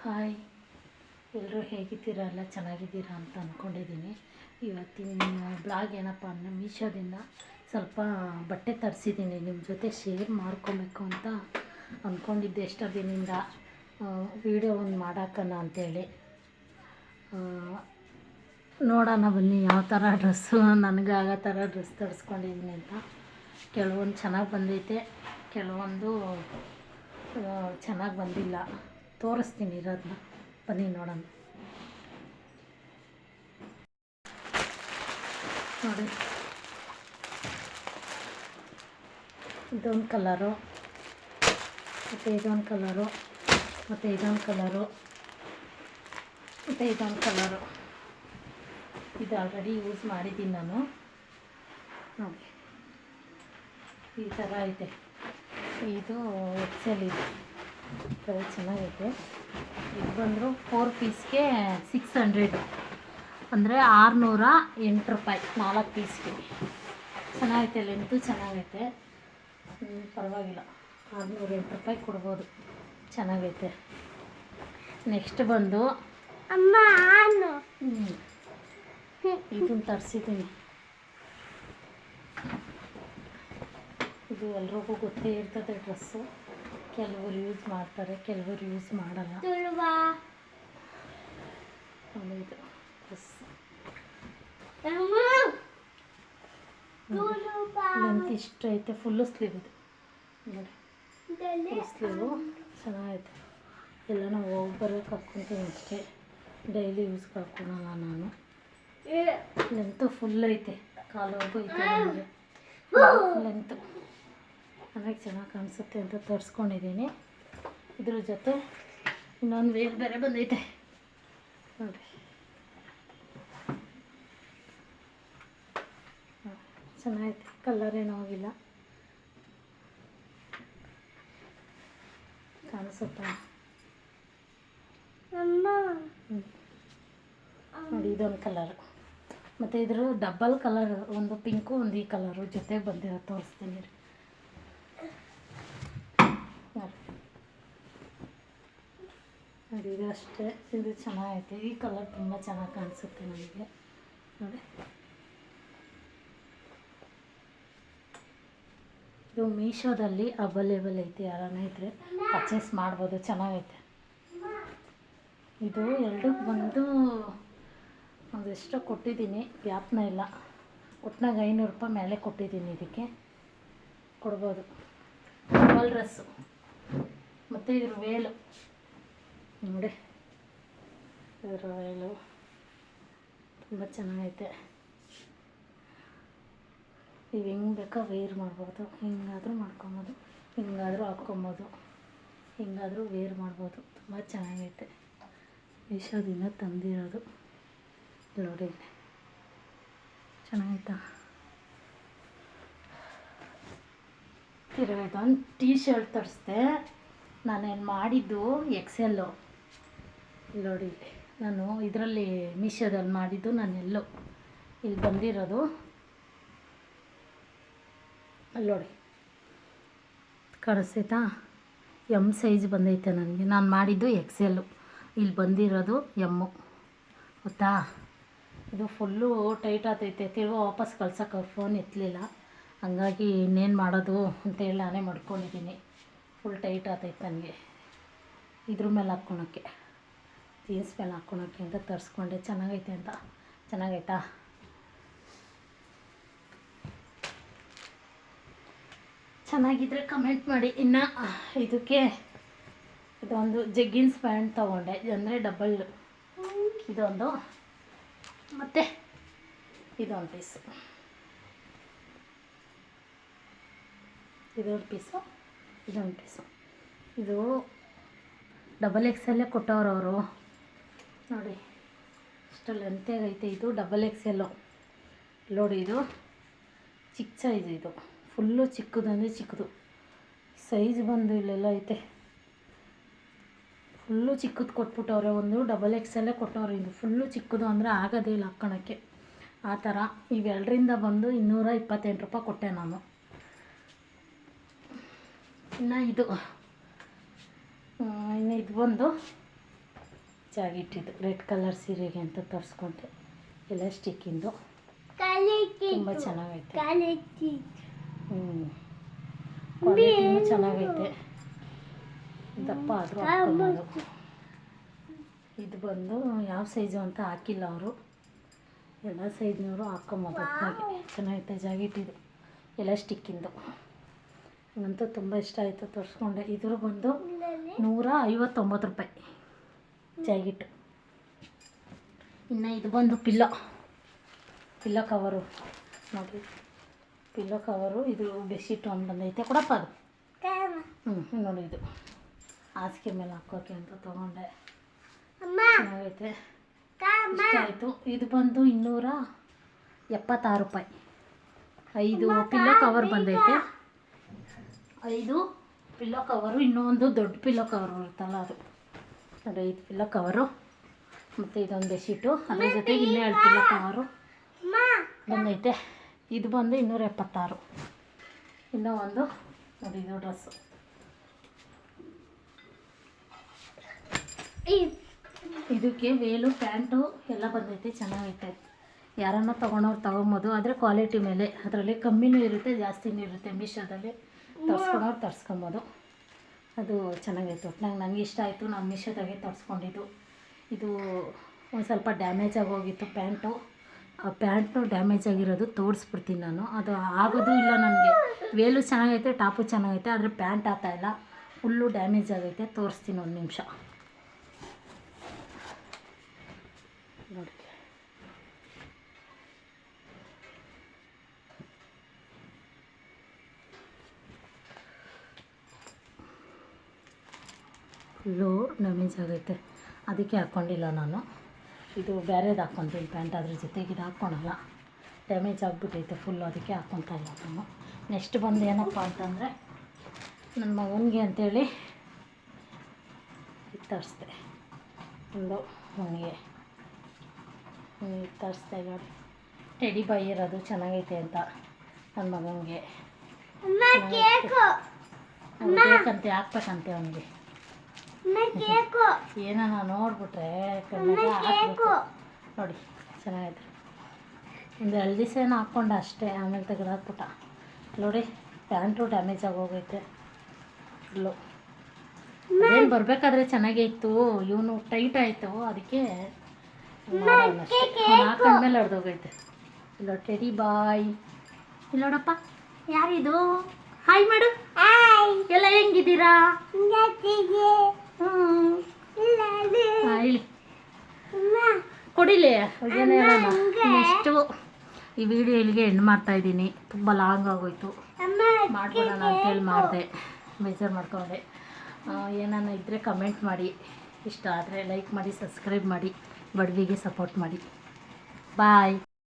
Hi, ಎಲ್ಲರೂ ಹೇಗಿದ್ದೀರಾ? ಎಲ್ಲ ಚೆನ್ನಾಗಿದ್ದೀರಾ ಅಂತ ಅಂದ್ಕೊಂಡಿದ್ದೀನಿ. ಇವತ್ತಿನ ಬ್ಲಾಗ್ ಏನಪ್ಪ ಅಂದರೆ ಮೀಶೋದಿಂದ ಸ್ವಲ್ಪ ಬಟ್ಟೆ ತರಿಸಿದ್ದೀನಿ. ನಿಮ್ಮ ಜೊತೆ ಶೇರ್ ಮಾಡ್ಕೊಬೇಕು ಅಂತ ಅಂದ್ಕೊಂಡಿದ್ದೆ ಎಷ್ಟೋ ದಿನದಿಂದ. ವೀಡಿಯೋ ಒಂದು ಮಾಡೋಕ್ಕನ ಅಂಥೇಳಿ ನೋಡೋಣ ಬನ್ನಿ ಯಾವ ಥರ ಡ್ರೆಸ್ಸು ನನಗೆ ಆಗೋ ಥರ ಡ್ರೆಸ್ ತರಿಸ್ಕೊಂಡಿದ್ದೀನಿ ಅಂತ. ಕೆಲವೊಂದು ಚೆನ್ನಾಗಿ ಬಂದೈತೆ, ಕೆಲವೊಂದು ಚೆನ್ನಾಗಿ ಬಂದಿಲ್ಲ. ತೋರಿಸ್ತೀನಿ ಇರೋದನ್ನ, ಬನ್ನಿ ನೋಡೋಣ. ನೋಡಿ, ಇದೊಂದು ಕಲರು, ಮತ್ತು ಇದೊಂದು ಕಲರು, ಮತ್ತು ಇದೊಂದು ಕಲರು, ಮತ್ತು ಇದೊಂದು ಕಲರು. ಇದು ಆಲ್ರೆಡಿ ಯೂಸ್ ಮಾಡಿದ್ದೀನಿ ನಾನು. ನೋಡಿ, ಈ ಥರ ಐತೆ. ಇದು ಎಕ್ಸೆಲ್ ಇದೆ, ಚೆನ್ನಾಗೈತೆ. ಇದು ಬಂದರು 4 ಪೀಸ್ಗೆ 600, ಅಂದರೆ 608 ರೂಪಾಯಿ 4 ಪೀಸ್ಗೆ. ಚೆನ್ನಾಗೈತೆ, ಲೆಂತು ಚೆನ್ನಾಗೈತೆ, ಪರವಾಗಿಲ್ಲ. 608 ರೂಪಾಯಿ ಕೊಡ್ಬೋದು, ಚೆನ್ನಾಗೈತೆ. ನೆಕ್ಸ್ಟ್ ಬಂದು ಇದನ್ನು ತರಿಸಿದ್ದೀನಿ. ಇದು ಎಲ್ರಿಗೂ ಗೊತ್ತೇ ಇರ್ತದೆ ಡ್ರೆಸ್ಸು. ಕೆಲವರು ಯೂಸ್ ಮಾಡ್ತಾರೆ, ಕೆಲವರು ಯೂಸ್ ಮಾಡಲ್ಲ. ಇದು ಡ್ರೆಸ್ ಲೆಂತ್ ಇಷ್ಟು ಐತೆ. ಫುಲ್ಲು ಸ್ಲೀವ್ ಇದು ನೋಡಿ, ಫುಲ್ ಸ್ಲೀವು ಚೆನ್ನಾಗೈತೆ. ಎಲ್ಲ ನಾವು ಹೋಗಿ ಬರೋಕ್ಕೆ ಹಾಕ್ಕೊತೀನಿ ಅಷ್ಟೇ, ಡೈಲಿ ಯೂಸ್ಗೆ ಹಾಕ್ಕೊಳಲ್ಲ ನಾನು. ಲೆಂತು ಫುಲ್ ಐತೆ, ಕಾಲವರೆಗೂ ಐತೆ ನನಗೆ ಲೆಂತು. ನನಗೆ ಚೆನ್ನಾಗಿ ಕಾಣಿಸುತ್ತೆ ಅಂತ ತರಿಸ್ಕೊಂಡಿದ್ದೀನಿ. ಇದ್ರ ಜೊತೆ ಇನ್ನೊಂದು ವೇರ್ ಬೇರೆ ಬಂದೈತೆ ನೋಡಿ. ಚೆನ್ನಾಗೈತೆ, ಕಲರ್ ಏನೂ ಹೋಗಿಲ್ಲ, ಕಾಣಿಸುತ್ತಾ? ನೋಡಿ, ಇದೊಂದು ಕಲರು, ಮತ್ತು ಇದ್ರ ಡಬಲ್ ಕಲರ್, ಒಂದು ಪಿಂಕು ಒಂದು ಈ ಕಲರು ಜೊತೆಗೆ ಬಂದಿರೋ ತೋರಿಸ್ತೀನಿ. ನೋಡಿ, ಇದು ಅಷ್ಟೇ. ಇದು ಚೆನ್ನಾಗೈತೆ, ಈ ಕಲರ್ ತುಂಬ ಚೆನ್ನಾಗಿ ಕಾಣಿಸುತ್ತೆ ನನಗೆ ನೋಡಿ. ಇದು ಮೀಶೋದಲ್ಲಿ ಅವೈಲೇಬಲ್ ಐತೆ, ಯಾರನ್ನ ಇದ್ದರೆ ಪರ್ಚೇಸ್ ಮಾಡ್ಬೋದು, ಚೆನ್ನಾಗೈತೆ. ಇದು ಎರಡಕ್ಕೆ ಬಂದು ಒಂದೆಷ್ಟೋ ಕೊಟ್ಟಿದ್ದೀನಿ, ಜ್ಞಾಪನ ಇಲ್ಲ. ಒಟ್ನಾಗ 500 ರೂಪಾಯಿ ಮೇಲೆ ಕೊಟ್ಟಿದ್ದೀನಿ. ಇದಕ್ಕೆ ಕೊಡ್ಬೋದು. ಡಬಲ್ ಡ್ರೆಸ್ಸು, ಮತ್ತು ಇದ್ರ ವೇಲು ನೋಡಿ, ಇದ್ರ ವೇಲು ತುಂಬ ಚೆನ್ನಾಗೈತೆ. ನೀವು ಹೆಂಗೆ ಬೇಕೋ ವೇರ್ ಮಾಡ್ಬೋದು, ಹಿಂಗಾದರೂ ಮಾಡ್ಕೊಬೋದು, ಹಿಂಗಾದರೂ ಹಾಕ್ಕೊಬೋದು, ಹಿಂಗಾದರೂ ವೇರ್ ಮಾಡ್ಬೋದು. ತುಂಬ ಚೆನ್ನಾಗೈತೆ. ಮೀಶೋದಿಂದ ತಂದಿರೋದು ನೋಡಿ, ಚೆನ್ನಾಗೈತಾ? ಇದೊಂದು ಟೀ ಶರ್ಟ್ ತರಿಸ್ದೆ. ನಾನೇನು ಮಾಡಿದ್ದು ಎಕ್ಸೆಲ್ಲು ನೋಡಿ. ನಾನು ಇದರಲ್ಲಿ ಮೀಶೋದಲ್ಲಿ ಮಾಡಿದ್ದು, ನಾನೆಲ್ಲೋ ಇಲ್ಲಿ ಬಂದಿರೋದು ಅಲ್ಲಿ ನೋಡಿ, ಕಾಣಿಸ್ತೈತಾ? ಎಮ್ ಸೈಜ್ ಬಂದೈತೆ ನನಗೆ. ನಾನು ಮಾಡಿದ್ದು ಎಕ್ಸೆಲ್ಲು, ಇಲ್ಲಿ ಬಂದಿರೋದು ಎಮ್ಮು, ಗೊತ್ತಾ? ಇದು ಫುಲ್ಲು ಟೈಟ್ ಆಗ್ತೈತೆ. ತಿರ್ಗಾ ವಾಪಸ್ ಕಳ್ಸೋಕೆ ಅವ್ರು ಫೋನ್ ಎತ್ತಲಿಲ್ಲ, ಹಂಗಾಗಿ ಇನ್ನೇನು ಮಾಡೋದು ಅಂತೇಳಿ ನಾನೇ ಮಾಡ್ಕೊಂಡಿದ್ದೀನಿ. ಫುಲ್ ಟೈಟ್ ಆಗ್ತೈತೆ ನನಗೆ. ಇದ್ರ ಮೇಲೆ ಹಾಕ್ಕೊಳಕ್ಕೆ, ಜೀನ್ಸ್ ಮೇಲೆ ಹಾಕ್ಕೊಳಕ್ಕೆ ಅಂತ ತರಿಸ್ಕೊಂಡೆ. ಚೆನ್ನಾಗೈತೆ ಅಂತ. ಚೆನ್ನಾಗೈತಾ? ಚೆನ್ನಾಗಿದ್ದರೆ ಕಮೆಂಟ್ ಮಾಡಿ. ಇನ್ನು ಇದಕ್ಕೆ ಇದೊಂದು ಜಗ್ಗಿನ್ಸ್ ಪ್ಯಾಂಟ್ ತೊಗೊಂಡೆ, ಅಂದರೆ ಡಬಲ್. ಇದೊಂದು, ಮತ್ತು ಇದೊಂದು ಪೀಸು, ಇದೊಂದು ಪೀಸು, ಇದೊಂದು ಪೀಸು. ಇದು ಡಬಲ್ ಎಕ್ಸೆಲ್ಲೇ ಕೊಟ್ಟವ್ರು ಅವರು ನೋಡಿ. ಇಷ್ಟು ಲೆಂತಾಗೈತೆ. ಇದು ಡಬಲ್ ಎಕ್ಸೆಲ್ಲು ನೋಡಿ. ಇದು ಚಿಕ್ಕ ಸೈಜ್, ಇದು ಫುಲ್ಲು ಚಿಕ್ಕದು, ಅಂದರೆ ಚಿಕ್ಕದು ಸೈಜ್ ಬಂದು ಇಲ್ಲೆಲ್ಲ ಐತೆ. ಫುಲ್ಲು ಚಿಕ್ಕದು ಕೊಟ್ಬಿಟ್ಟವ್ರೆ. ಒಂದು ಡಬಲ್ ಎಕ್ಸೆಲ್ಲೇ ಕೊಟ್ಟವ್ರೆ. ಇದು ಫುಲ್ಲು ಚಿಕ್ಕದು ಅಂದರೆ ಆಗೋದೇ ಇಲ್ಲ ಹಾಕ್ಕೊಳಕ್ಕೆ, ಆ ಥರ. ಇವೆರಡರಿಂದ ಬಂದು 228 ರೂಪಾಯಿ ಕೊಟ್ಟೆ ನಾನು. ಇನ್ನು ಇದು ಬಂದು ಜಾಗಿಟ್ಟಿದ್ದು ರೆಡ್ ಕಲರ್ ಸೀರೆಗೆ ಅಂತ ತರಿಸ್ಕೊಂಡೆ. ಎಲಾಸ್ಟಿಕ್ಕಿಂದು ತುಂಬ ಚೆನ್ನಾಗೈತೆ. ಕ್ವಾಲಿಟಿನೂ ಚೆನ್ನಾಗೈತೆ, ದಪ್ಪ ಆದರೂ ಹಾಕ್ಕೊಬೋದು. ಇದು ಬಂದು ಯಾವ ಸೈಜು ಅಂತ ಹಾಕಿಲ್ಲ ಅವರು, ಎಲ್ಲ ಸೈಜ್ನವರು ಹಾಕ್ಕೊಬೋದು. ಹಾಗೆ ಚೆನ್ನಾಗೈತೆ ಜಾಗಿಟ್ಟಿದು ಎಲಾಸ್ಟಿಕ್ಕಿಂದು. ನನಗಂತೂ ತುಂಬ ಇಷ್ಟ ಆಯಿತು, ತರಿಸ್ಕೊಂಡೆ. ಇದ್ರ ಬಂದು 159 ರೂಪಾಯಿ ಜಾಗಿಟ್ಟು. ಇನ್ನು ಇದು ಬಂದು ಪಿಲ್ಲೋ ಕವರು ನೋಡಿ, ಪಿಲ್ಲೋ ಕವರು. ಇದು ಬೆಡ್ಶೀಟ್ ಒಂದು ಬಂದೈತೆ, ಕೊಡಪ್ಪ ಅದು. ನೋಡಿ, ಇದು ಹಾಸಿಗೆ ಮೇಲೆ ಹಾಕೋಕೆ ಅಂತ ತೊಗೊಂಡೆ. ಚೆನ್ನಾಗೈತೆ, ಇಷ್ಟ ಆಯಿತು. ಇದು ಬಂದು 276 ರೂಪಾಯಿ. 5 ಪಿಲ್ಲೋ ಕವರ್ ಬಂದೈತೆ, 5 ಪಿಲ್ಲೋ ಕವರು. ಇನ್ನೊಂದು ದೊಡ್ಡ ಪಿಲ್ಲೋ ಕವರ್ ಬರುತ್ತಲ್ಲ ಅದು ನೋಡಿ, 5 ಪಿಲ್ಲೋ ಕವರು. ಮತ್ತು ಇದೊಂದು ಬೆಡ್ಶೀಟು, ಅದ್ರ ಜೊತೆಗೆ 2 ಪಿಲ್ಲೋ ಕವರು ಬಂದೈತೆ. ಇದು ಬಂದು 276. ಇನ್ನೂ ಒಂದು ನೋಡಿ, ಇದು ಡ್ರೆಸ್ಸು. ಇದಕ್ಕೆ ವೇಲು ಪ್ಯಾಂಟು ಎಲ್ಲ ಬಂದೈತೆ, ಚೆನ್ನಾಗೈತೆ. ಯಾರನ್ನ ತೊಗೊಂಡವ್ರು ತೊಗೊಬೋದು, ಆದರೆ ಕ್ವಾಲಿಟಿ ಮೇಲೆ. ಅದರಲ್ಲಿ ಕಮ್ಮಿನೂ ಇರುತ್ತೆ, ಜಾಸ್ತಿನೂ ಇರುತ್ತೆ. ಮೀಶೋದಲ್ಲಿ ತರಿಸ್ಕೊಂಡವ್ರು ತರಿಸ್ಕೊಬೋದು. ಅದು ಚೆನ್ನಾಗೈತೆ. ಒಟ್ನಾಗ ನನಗೆ ಇಷ್ಟ ಆಯಿತು. ನಾನು ಮೀಶೋದಾಗೆ ತರಿಸ್ಕೊಂಡಿದ್ದು. ಇದು ಒಂದು ಸ್ವಲ್ಪ ಡ್ಯಾಮೇಜ್ ಆಗೋಗಿತ್ತು ಪ್ಯಾಂಟು. ಆ ಪ್ಯಾಂಟು ಡ್ಯಾಮೇಜ್ ಆಗಿರೋದು ತೋರಿಸ್ಬಿಡ್ತೀನಿ ನಾನು. ಅದು ಆಗೋದು ಇಲ್ಲ ನನಗೆ. ವೇಲು ಚೆನ್ನಾಗೈತೆ, ಟಾಪು ಚೆನ್ನಾಗೈತೆ, ಆದರೆ ಪ್ಯಾಂಟ್ ಆಗ್ತಾಯಿಲ್ಲ, ಫುಲ್ಲು ಡ್ಯಾಮೇಜ್ ಆಗೈತೆ. ತೋರಿಸ್ತೀನಿ ಒಂದು ನಿಮಿಷ ನೋಡಿ. ಫುಲ್ಲು ಡ್ಯಾಮೇಜ್ ಆಗೈತೆ, ಅದಕ್ಕೆ ಹಾಕ್ಕೊಂಡಿಲ್ಲ ನಾನು. ಇದು ಬೇರೆದು ಹಾಕ್ಕೊತೀನಿ ಪ್ಯಾಂಟ್, ಅದ್ರ ಜೊತೆಗೆ ಇದು ಹಾಕ್ಕೊಳಲ್ಲ. ಡ್ಯಾಮೇಜ್ ಆಗಿಬಿಟ್ಟೈತೆ ಫುಲ್ಲು, ಅದಕ್ಕೆ ಹಾಕ್ಕೊತಾ ಇಲ್ಲ ನಾನು. ನೆಕ್ಸ್ಟ್ ಬಂದು ಏನಪ್ಪ ಅಂತಂದರೆ, ನನ್ನ ಮಗನಿಗೆ ಅಂಥೇಳಿ ಇದು ತರಿಸ್ದೆ. ಒಂದು ಅವನಿಗೆ ತರಿಸ್ದೆ ನೋಡಿ, ಟೆಡಿ ಬಾಯ್ ಇರೋದು ಚೆನ್ನಾಗೈತೆ ಅಂತ ನನ್ನ ಮಗನಿಗೆ. ಬೇಕಂತೆ, ಹಾಕ್ಬೇಕಂತೆ ಅವನಿಗೆ. ಏನಾನ ನೋಡ್ಬಿಟ್ರೆ ಹಾಕ್ಬೇಕು ನೋಡಿ, ಚೆನ್ನಾಗೈತೆ. ಒಂದು 2 ದಿವಸ ಏನೋ ಹಾಕ್ಕೊಂಡೆ ಅಷ್ಟೇ, ಆಮೇಲೆ ತೆಗೆದು ಹಾಕ್ಬಿಟ್ಟ ನೋಡಿ. ಪ್ಯಾಂಟು ಡ್ಯಾಮೇಜ್ ಆಗೋಗೈತೆ ಫುಲ್ಲು. ಏನು ಬರಬೇಕಾದ್ರೆ ಚೆನ್ನಾಗೇ ಇತ್ತು, ಇವನು ಟೈಟ್ ಆಯಿತು, ಅದಕ್ಕೆ ಹಾಕೊಂಡ್ಮೇಲೆ ಹೊಡೆದೋಗೈತೆ. ಇಲ್ಲ ಟೆಡಿ ಬಾಯ್, ಇಲ್ಲ ನೋಡಪ್ಪ. ಯಾರಿದು? ಹಾಯ್ ಮಾಡು. ಎಲ್ಲ ಹೆಂಗಿದ್ದೀರಾ? ಹೇಳಿ ಕೊಡಿಲಿ. ನೆಕ್ಸ್ಟು ಈ ವಿಡಿಯೋ ಇಲ್ಲಿಗೆ ಎಂಡ್ ಮಾಡ್ತಾಯಿದ್ದೀನಿ. ತುಂಬ ಲಾಂಗ್ ಆಗೋಯ್ತು, ಮಾಡ್ಬಿಡೋಣ ಅಂತೇಳಿ ಮಾಡಿದೆ, ಬೇಜಾರು ಮಾಡ್ಕೊಂಡೆ. ಏನಾನ ಇದ್ದರೆ ಕಮೆಂಟ್ ಮಾಡಿ, ಇಷ್ಟ ಆದರೆ ಲೈಕ್ ಮಾಡಿ, ಸಬ್ಸ್ಕ್ರೈಬ್ ಮಾಡಿ, ಬಡವಿಗೆ ಸಪೋರ್ಟ್ ಮಾಡಿ. ಬಾಯ್.